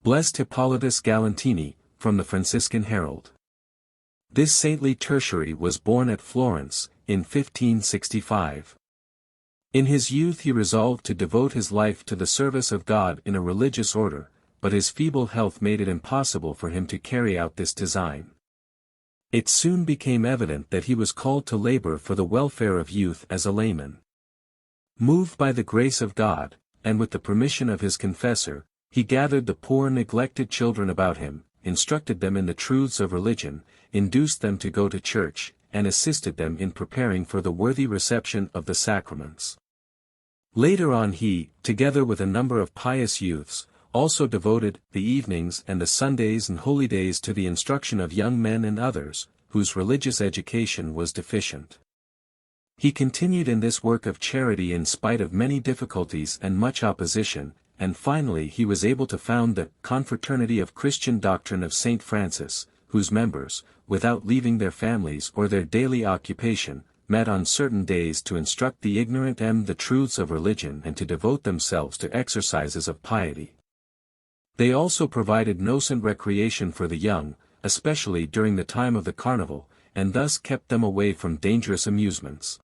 Blessed Hippolytus Galantini, from the Franciscan Herald. This saintly tertiary was born at Florence, in 1565. In his youth he resolved to devote his life to the service of God in a religious order, but his feeble health made it impossible for him to carry out this design. It soon became evident that he was called to labor for the welfare of youth as a layman. Moved by the grace of God, and with the permission of his confessor, he gathered the poor neglected children about him, instructed them in the truths of religion, induced them to go to church, and assisted them in preparing for the worthy reception of the sacraments. Later on he, together with a number of pious youths, also devoted the evenings and the Sundays and holydays to the instruction of young men and others, whose religious education was deficient. He continued in this work of charity in spite of many difficulties and much opposition, and finally he was able to found the Confraternity of Christian Doctrine of St. Francis, whose members, without leaving their families or their daily occupation, met on certain days to instruct the ignorant and the truths of religion and to devote themselves to exercises of piety. They also provided nocent recreation for the young, especially during the time of the carnival, and thus kept them away from dangerous amusements.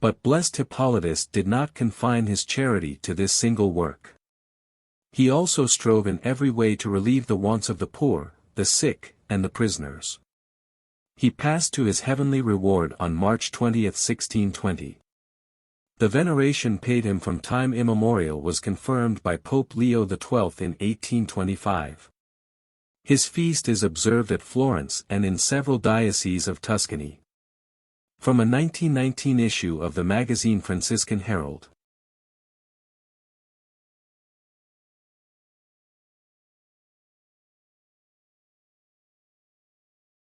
But blessed Hippolytus did not confine his charity to this single work. He also strove in every way to relieve the wants of the poor, the sick, and the prisoners. He passed to his heavenly reward on March 20, 1620. The veneration paid him from time immemorial was confirmed by Pope Leo XII in 1825. His feast is observed at Florence and in several dioceses of Tuscany. From a 1919 issue of the magazine Franciscan Herald.